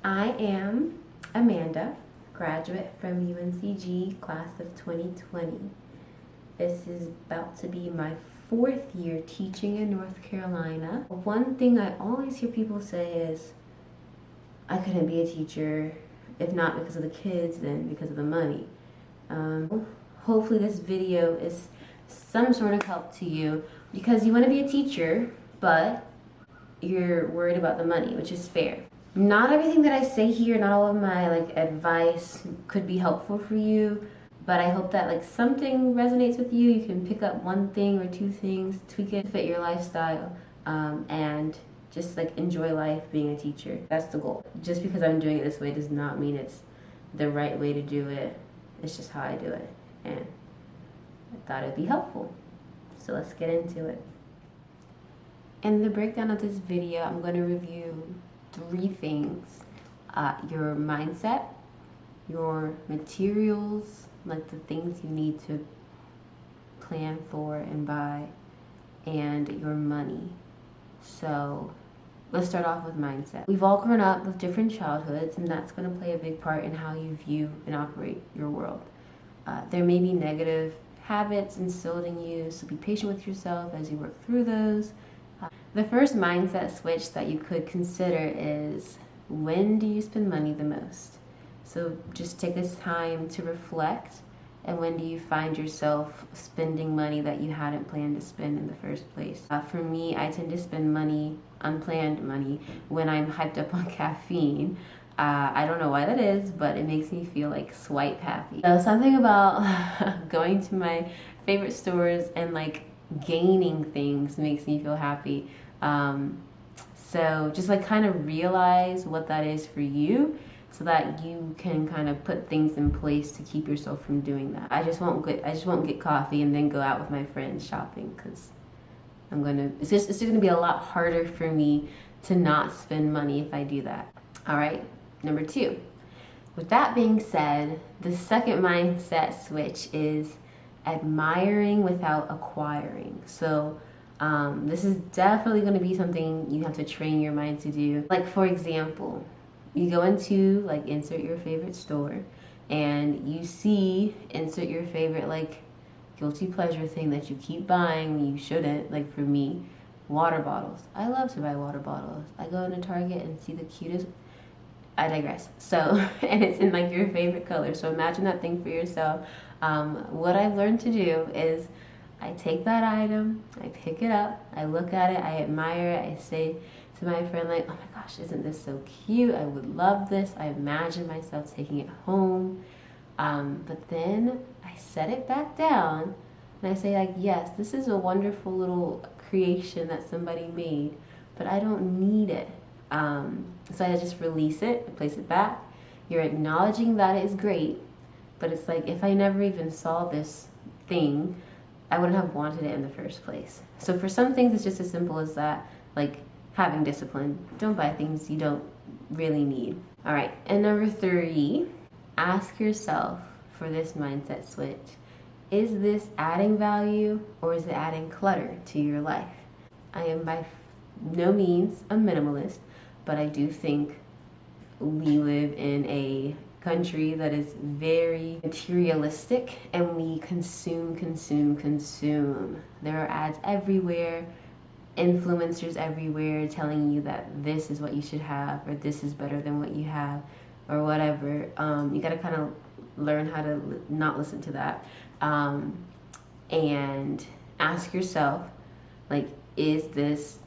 I am Amanda, graduate from UNCG, class of 2020. This is about to be my 4th year teaching in North Carolina. One thing I always hear people say is, I couldn't be a teacher, if not because of the kids, then because of the money. Hopefully this video is some sort of help to you because you want to be a teacher, but you're worried about the money, which is fair. Not everything that I say here, not all of my advice could be helpful for you, but I hope that something resonates with you. You can pick up one thing or two things, tweak it, fit your lifestyle, and just enjoy life being a teacher. That's the goal. Just because I'm doing it this way does not mean it's the right way to do it. It's just how I do it, and I thought it'd be helpful. So let's get into it. In the breakdown of this video, I'm going to review 3 things: your mindset, your materials, the things you need to plan for and buy, and your money. So let's start off with mindset. We've all grown up with different childhoods, and that's going to play a big part in how you view and operate your world. There may be negative habits instilled in you, so be patient with yourself as you work through those. The first mindset switch that you could consider is, when do you spend money the most? So just take this time to reflect, and when do you find yourself spending money that you hadn't planned to spend in the first place? For me, I tend to spend money, unplanned money, when I'm hyped up on caffeine. I don't know why that is, but it makes me feel swipe happy. So something about going to my favorite stores and gaining things makes me feel happy. So just kind of realize what that is for you, so that you can kind of put things in place to keep yourself from doing that. I just won't get coffee and then go out with my friends shopping, because it's just gonna be a lot harder for me to not spend money if I do that. All right, number 2. With that being said, the second mindset switch is admiring without acquiring. So this is definitely going to be something you have to train your mind to do. For example, you go into insert your favorite store, and you see insert your favorite guilty pleasure thing that you keep buying when you shouldn't. For me, water bottles. I love to buy water bottles. I go into Target and see the cutest. I digress. So, and it's in your favorite color. So imagine that thing for yourself. What I've learned to do is I take that item, I pick it up, I look at it, I admire it, I say to my friend oh my gosh, isn't this so cute? I would love this. I imagine myself taking it home. But then I set it back down and I say yes, this is a wonderful little creation that somebody made, but I don't need it. So I just release it, I place it back. You're acknowledging that it is great, but it's if I never even saw this thing, I wouldn't have wanted it in the first place. So for some things, it's just as simple as that, having discipline. Don't buy things you don't really need. All right, and number 3, ask yourself for this mindset switch: is this adding value, or is it adding clutter to your life? I am by no means a minimalist, but I do think we live in a country that is very materialistic, and we consume. There are ads everywhere, influencers everywhere telling you that this is what you should have, or this is better than what you have, or whatever. You gotta kind of learn how to not listen to that, and ask yourself, is this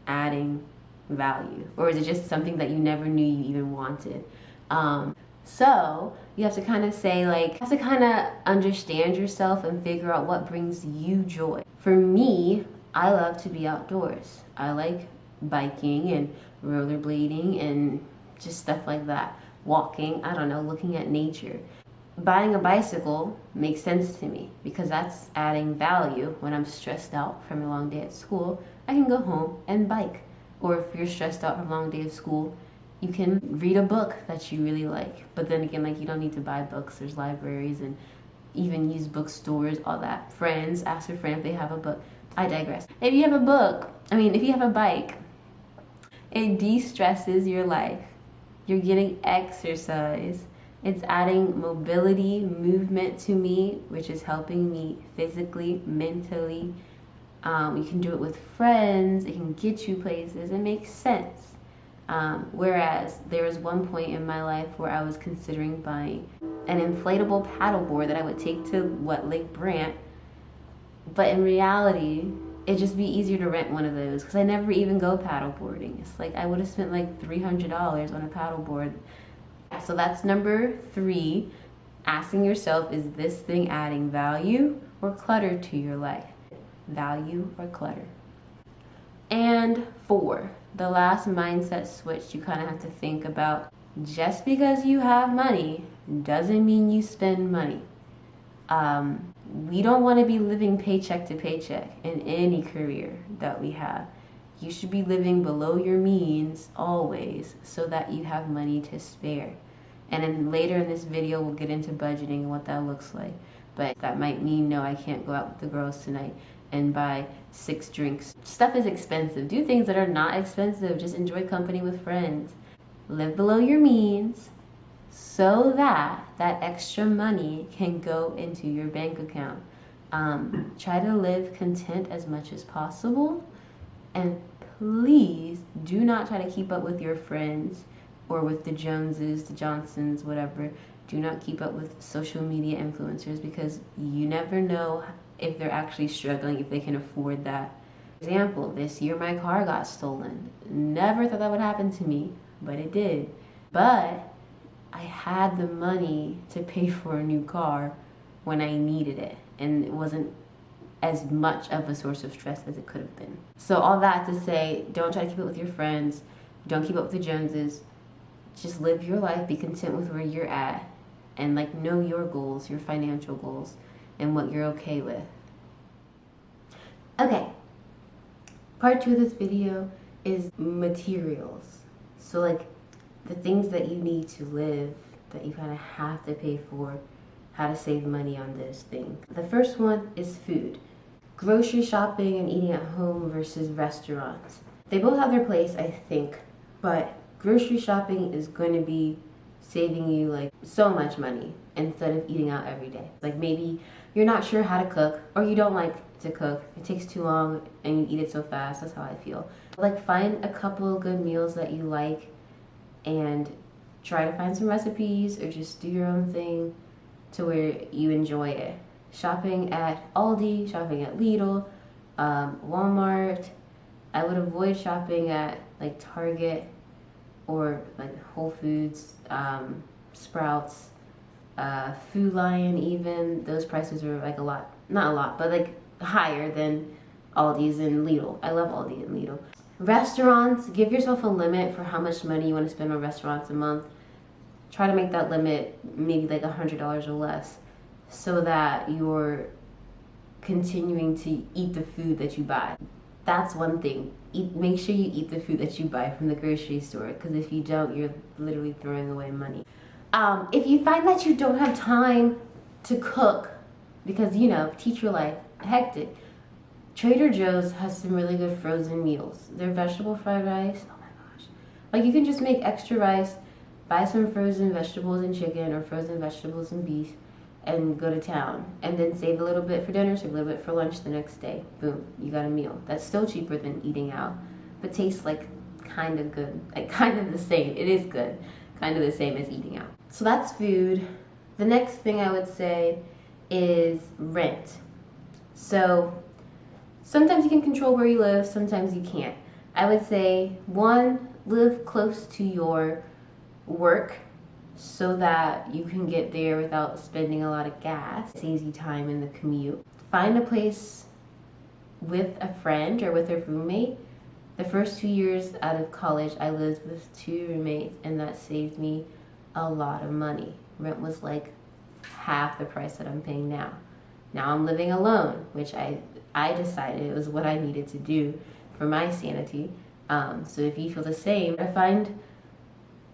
adding value, or is it just something that you never knew you even wanted? So you have to kind of say have to kind of understand yourself and figure out what brings you joy. For me, I love to be outdoors. I like biking and rollerblading and just stuff like that. Walking, I don't know, looking at nature. Buying a bicycle makes sense to me because that's adding value. When I'm stressed out from a long day at school, I can go home and bike. Or if you're stressed out from a long day of school, you can read a book that you really like. But then again, you don't need to buy books. There's libraries and even use bookstores, all that. Friends, ask your friend if they have a book. I digress. If you have a bike, it de-stresses your life You're getting exercise. It's adding mobility, movement to me, which is helping me physically, mentally. You can do it with friends. It can get you places. It makes sense. Whereas there was one point in my life where I was considering buying an inflatable paddleboard that I would take to Lake Brant. But in reality, it'd just be easier to rent one of those because I never even go paddleboarding. It's like I would have spent like $300 on a paddleboard. So that's number 3. Asking yourself, is this thing adding value or clutter to your life? Value or clutter? And 4, the last mindset switch you kind of have to think about. Just because you have money doesn't mean you spend money. We don't want to be living paycheck to paycheck in any career that we have. You should be living below your means always so that you have money to spare. And then later in this video, we'll get into budgeting and what that looks like. But that might mean, no, I can't go out with the girls tonight and buy 6 drinks. Stuff is expensive. Do things that are not expensive. Just enjoy company with friends. Live below your means so that that extra money can go into your bank account. Try to live content as much as possible. And please do not try to keep up with your friends or with the Joneses, the Johnsons, whatever. Do not keep up with social media influencers because you never know if they're actually struggling, if they can afford that. For example, this year my car got stolen. Never thought that would happen to me, but it did. But I had the money to pay for a new car when I needed it, and it wasn't as much of a source of stress as it could have been. So all that to say, don't try to keep up with your friends. Don't keep up with the Joneses. Just live your life, be content with where you're at, and like know your goals, your financial goals, and what you're okay with. Okay, part 2 of this video is materials. So like the things that you need to live, that you kind of have to pay for, how to save money on those things. The first one is food. Grocery shopping and eating at home versus restaurants. They both have their place, I think, but grocery shopping is going to be saving you like so much money instead of eating out every day. Like maybe you're not sure how to cook or you don't like to cook. It takes too long and you eat it so fast. That's how I feel. Like find a couple of good meals that you like and try to find some recipes or just do your own thing to where you enjoy it. Shopping at Aldi, shopping at Lidl, Walmart. I would avoid shopping at like Target or like Whole Foods, Sprouts, Food Lion even. Those prices are like a lot, not a lot, but like higher than Aldi's and Lidl. I love Aldi and Lidl. Restaurants, give yourself a limit for how much money you want to spend on restaurants a month. Try to make that limit maybe like $100 or less so that you're continuing to eat the food that you buy. That's one thing. Make sure you eat the food that you buy from the grocery store, because if you don't, you're literally throwing away money. If you find that you don't have time to cook because, you know, teacher life, hectic, Trader Joe's has some really good frozen meals. Their vegetable fried rice, oh my gosh. Like you can just make extra rice, buy some frozen vegetables and chicken or frozen vegetables and beef and go to town. And then save a little bit for dinner, save a little bit for lunch the next day. Boom, you got a meal. That's still cheaper than eating out, but tastes like kind of good, like kind of the same. It is good, kind of the same as eating out. So that's food. The next thing I would say is rent. So sometimes you can control where you live, sometimes you can't. I would say 1, live close to your work so that you can get there without spending a lot of gas. It saves you time in the commute. Find a place with a friend or with a roommate. The first 2 years out of college, I lived with 2 roommates, and that saved me a lot of money. Rent was like half the price that I'm paying now. Now I'm living alone, which I decided it was what I needed to do for my sanity. So if you feel the same, find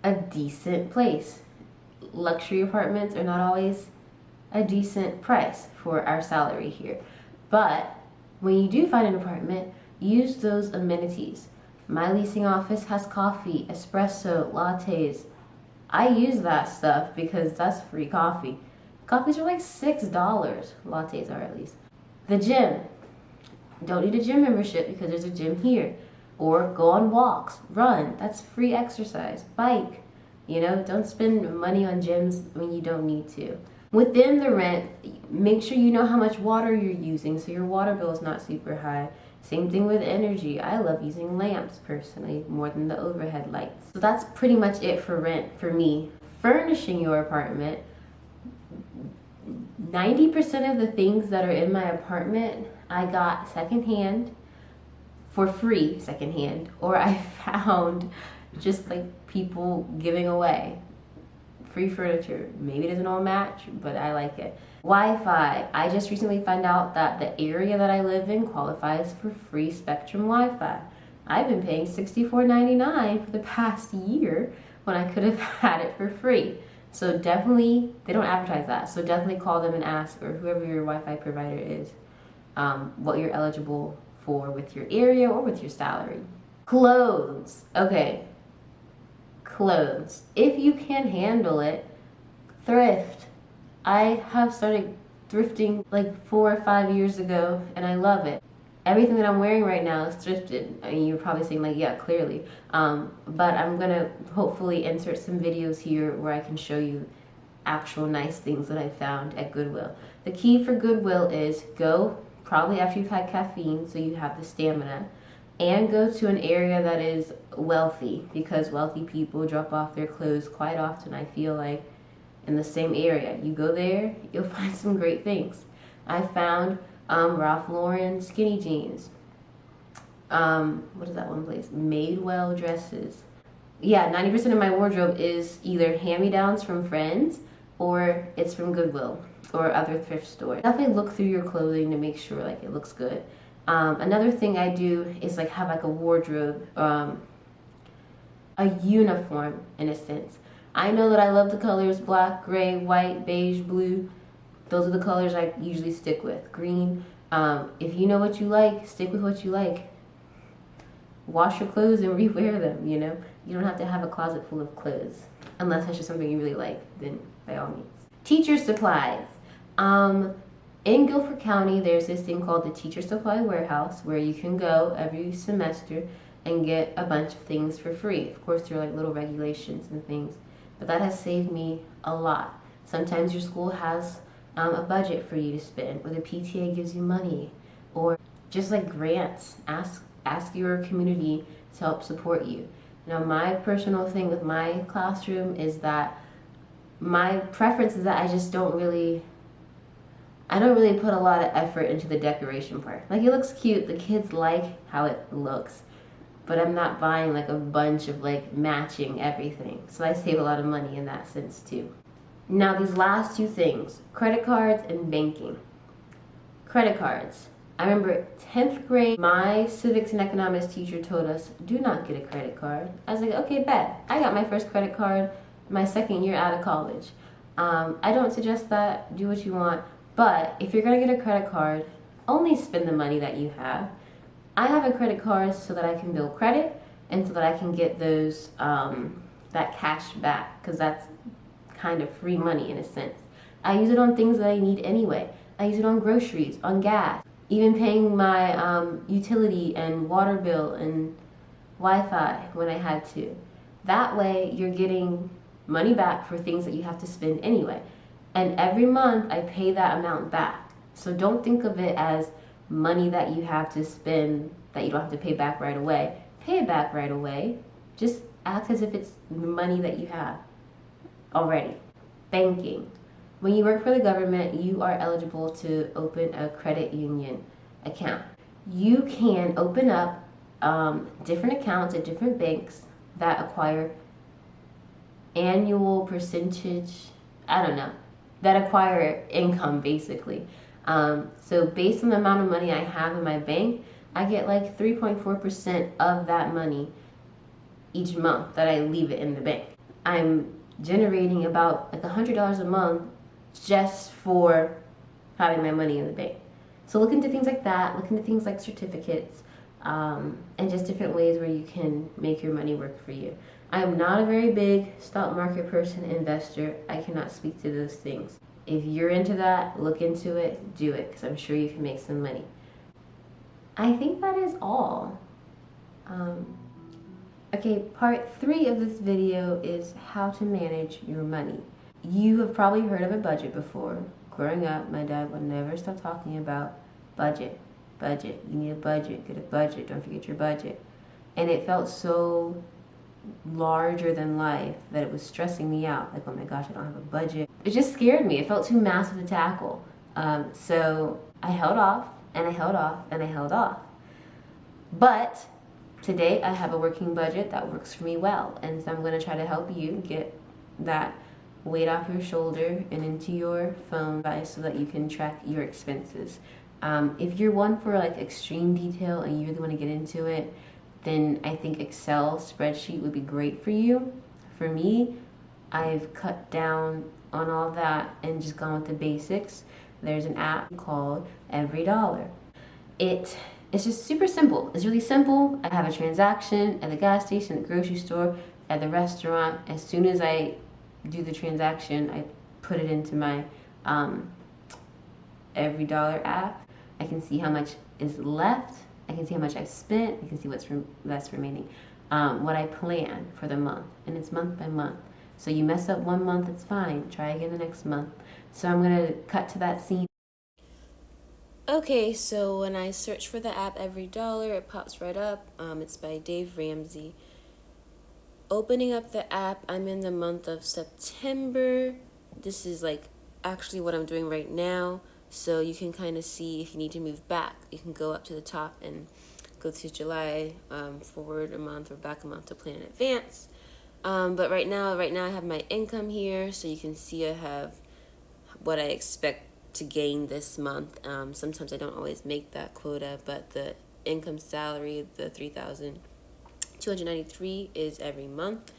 a decent place. Luxury apartments are not always a decent price for our salary here. But when you do find an apartment, use those amenities. My leasing office has coffee, espresso, lattes, I use that stuff because that's free coffee. Coffees are like $6. Lattes are, at least. The gym. Don't need a gym membership because there's a gym here. Or go on walks, run. That's free exercise. Bike. Don't spend money on gyms when you don't need to. Within the rent, make sure you know how much water you're using so your water bill is not super high. Same thing with energy. I love using lamps personally more than the overhead lights. So that's pretty much it for rent for me. Furnishing your apartment. 90% of the things that are in my apartment I got secondhand, for free secondhand, or I found just like people giving away. Free furniture. Maybe it doesn't all match, but I like it. Wi-Fi. I just recently found out that the area that I live in qualifies for free Spectrum Wi-Fi. I've been paying $64.99 for the past year when I could have had it for free. So definitely, they don't advertise that, so definitely call them and ask, or whoever your Wi-Fi provider is, what you're eligible for with your area or with your salary. Clothes. Okay. Clothes. If you can handle it, thrift. I have started thrifting like 4 or 5 years ago, and I love it. Everything that I'm wearing right now is thrifted. I mean, you're probably saying like, yeah, clearly. But I'm gonna hopefully insert some videos here where I can show you actual nice things that I found at Goodwill. The key for Goodwill is go probably after you've had caffeine so you have the stamina, and go to an area that is wealthy, because wealthy people drop off their clothes quite often, I feel like, in the same area. You go there, you'll find some great things. I found Ralph Lauren skinny jeans. What is that one place? Madewell dresses. Yeah, 90% of my wardrobe is either hand-me-downs from friends or it's from Goodwill or other thrift stores. Definitely look through your clothing to make sure like it looks good. Another thing I do is like have like a wardrobe, a uniform in a sense. I know that I love the colors black, gray, white, beige, blue. Those are the colors I usually stick with. Green. If you know what you like, stick with what you like. Wash your clothes and rewear them, You don't have to have a closet full of clothes. Unless that's just something you really like, then by all means. Teacher supplies. In Guilford County, there's this thing called the Teacher Supply Warehouse where you can go every semester and get a bunch of things for free. Of course, there are like little regulations and things, but that has saved me a lot. Sometimes your school has a budget for you to spend, or the PTA gives you money, or just like grants. Ask your community to help support you. Now, my personal thing with my classroom is that my preference is that I don't really put a lot of effort into the decoration part. Like, it looks cute, the kids like how it looks, but I'm not buying like a bunch of like matching everything. So I save a lot of money in that sense too. Now, these last two things, credit cards and banking. Credit cards. I remember 10th grade, my civics and economics teacher told us, do not get a credit card. I was like, okay, bet. I got my first credit card my second year out of college. I don't suggest that. Do what you want. But if you're going to get a credit card, only spend the money that you have. I have a credit card so that I can build credit and so that I can get those that cash back, because that's kind of free money in a sense. I use it on things that I need anyway. I use it on groceries, on gas, even paying my utility and water bill and Wi-Fi when I had to. That way you're getting money back for things that you have to spend anyway. And every month I pay that amount back. So don't think of it as money that you have to spend that you don't have to pay back right away. Pay it back right away. Just act as if it's money that you have already. Banking. When you work for the government, you are eligible to open a credit union account. You can open up different accounts at different banks that acquire annual percentage, that acquire income basically. So based on the amount of money I have in my bank, I get like 3.4% of that money each month that I leave it in the bank. I'm generating about like $100 a month just for having my money in the bank. So look into things like that. Look into things like certificates. and just different ways where you can make your money work for you. I am not a very big stock market person, investor. I cannot speak to those things. If you're into that, look into it, do it, because I'm sure you can make some money. I think that is all. Okay, part 3 of this video is how to manage your money. You have probably heard of a budget before. Growing up, my dad would never stop talking about budget. Budget. You need a budget. Get a budget. Don't forget your budget. And it felt so larger than life that it was stressing me out. Like, oh my gosh, I don't have a budget. It just scared me. It felt too massive to tackle. So I held off, and I held off, and I held off. But today I have a working budget that works for me well. And so I'm going to try to help you get that weight off your shoulder and into your phone device so that you can track your expenses. If you're one for like extreme detail and you really want to get into it, then I think Excel spreadsheet would be great for you. For me, I've cut down on all of that and just gone with the basics. There's an app called Every Dollar. It's just super simple. It's really simple. I have a transaction at the gas station, at the grocery store, at the restaurant. As soon as I do the transaction, I put it into my Every Dollar app. I can see how much is left. I can see how much I've spent. I can see what's that's remaining. What I plan for the month, and it's month by month. So you mess up one month, it's fine. Try again the next month. So I'm gonna cut to that scene. Okay, so when I search for the app Every Dollar, it pops right up. It's by Dave Ramsey. Opening up the app, I'm in the month of September. This is like actually what I'm doing right now. So you can kind of see if you need to move back. You can go up to the top and go to July, forward a month or back a month to plan in advance. But right now I have my income here, so you can see I have what I expect to gain this month. Sometimes I don't always make that quota, but the income salary, the $3,293 is every month.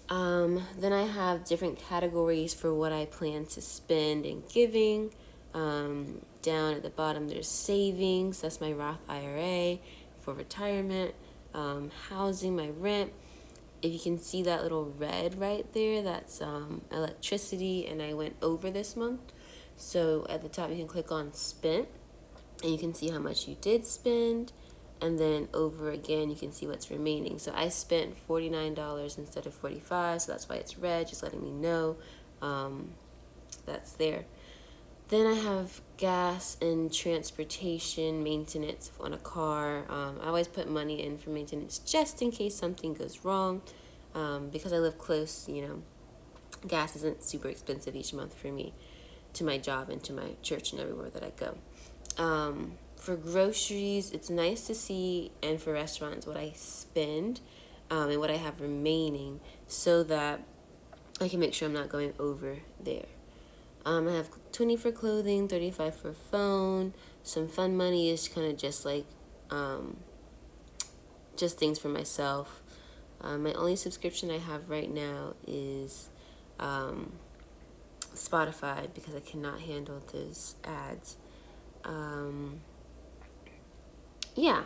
Then I have different categories for what I plan to spend in giving. Down at the bottom there's savings, that's my Roth IRA for retirement, housing, my rent. If you can see that little red right there, that's electricity, and I went over this month. So at the top you can click on spent, and you can see how much you did spend, and then over again you can see what's remaining. So I spent $49 instead of $45, so that's why it's red, just letting me know that's there. Then I have gas and transportation, maintenance on a car. I always put money in for maintenance just in case something goes wrong. Because I live close, gas isn't super expensive each month for me, to my job and to my church and everywhere that I go. For groceries, it's nice to see, and for restaurants, what I spend and what I have remaining, so that I can make sure I'm not going over there. I have $20 for clothing, $35 for phone. Some fun money is kind of just like just things for myself. My only subscription I have right now is Spotify, because I cannot handle those ads. Yeah,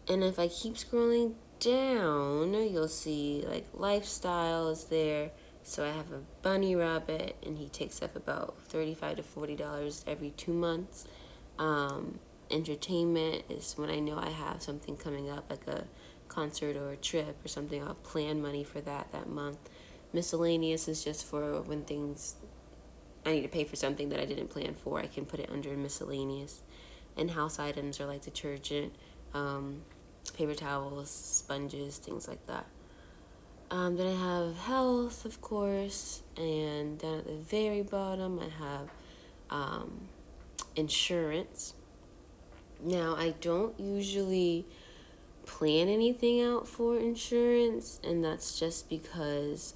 and if I keep scrolling down, you'll see like lifestyle is there. So I have a bunny rabbit, and he takes up about $35 to $40 every 2 months. Entertainment is when I know I have something coming up, like a concert or a trip or something. I'll plan money for that month. Miscellaneous is just for when I need to pay for something that I didn't plan for. I can put it under miscellaneous. And house items are like detergent, paper towels, sponges, things like that. Then I have health, of course, and down at the very bottom I have insurance. Now, I don't usually plan anything out for insurance, and that's just because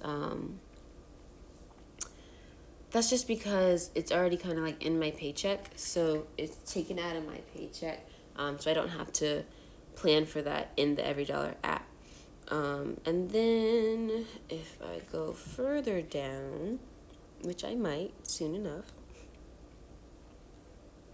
it's already kind of like in my paycheck, so it's taken out of my paycheck, so I don't have to plan for that in the Every Dollar app. And then if I go further down, which I might soon enough,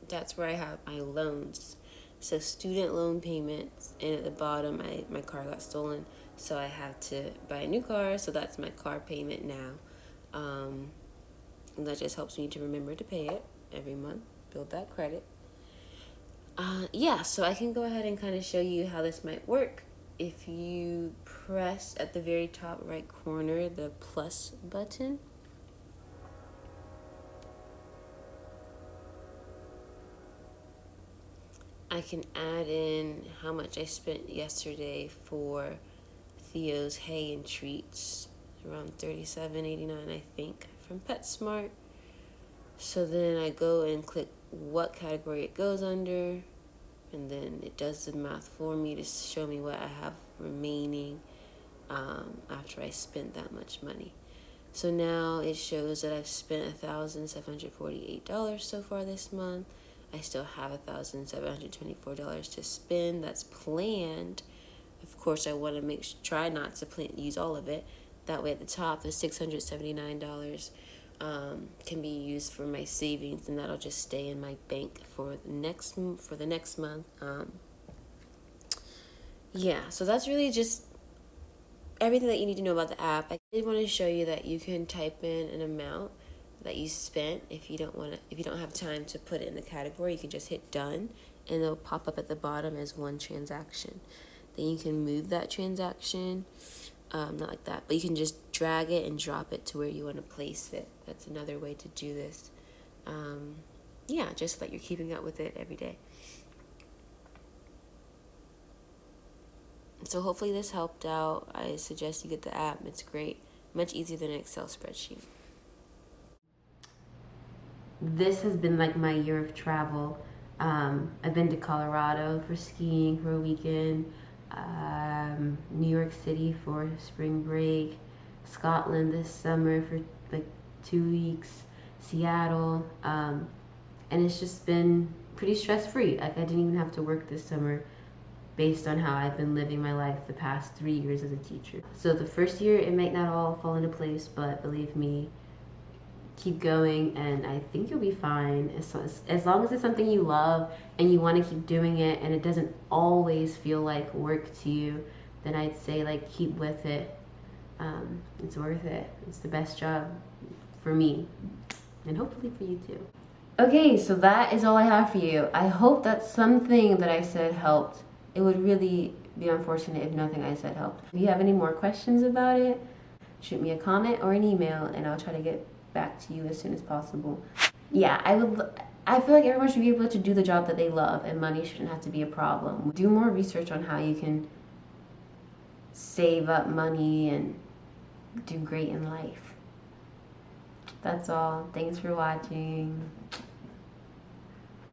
that's where I have my loans. So student loan payments, and at the bottom, my car got stolen, so I have to buy a new car. So that's my car payment now, and that just helps me to remember to pay it every month, build that credit. Yeah, so I can go ahead and kind of show you how this might work. If you press at the very top right corner the plus button, I can add in how much I spent yesterday for Theo's hay and treats, around $37.89 I think, from PetSmart. So then I go and click what category it goes under, and then it does the math for me to show me what I have remaining after I spent that much money. So now it shows that I've spent $1,748 so far this month. I still have $1,724 to spend. That's planned. Of course, I want to try not to use all of it. That way, at the top, the $679 can be used for my savings, and that'll just stay in my bank for the next month. Yeah, so that's really just everything that you need to know about the app. I did want to show you that you can type in an amount that you spent. If you don't have time to put it in the category, you can just hit done, and it'll pop up at the bottom as one transaction. Then you can move that transaction, not like that, but you can just drag it and drop it to where you want to place it. That's another way to do this. Yeah, just so that you're keeping up with it every day. So hopefully this helped out. I suggest you get the app. It's great. Much easier than an Excel spreadsheet. This has been like my year of travel. I've been to Colorado for skiing for a weekend, New York City for spring break, Scotland this summer for like 2 weeks, Seattle, and it's just been pretty stress-free. Like I didn't even have to work this summer based on how I've been living my life the past 3 years as a teacher. So the first year it might not all fall into place, but believe me, keep going and I think you'll be fine. As long as it's something you love and you want to keep doing it and it doesn't always feel like work to you, then I'd say like keep with it. It's worth it. It's the best job for me and hopefully for you too. Okay, so that is all I have for you. I hope that something that I said helped. It would really be unfortunate if nothing I said helped. If you have any more questions about it, shoot me a comment or an email and I'll try to get back to you as soon as possible. Yeah, I feel like everyone should be able to do the job that they love and money shouldn't have to be a problem. Do more research on how you can save up money and do great in life. That's all. Thanks for watching.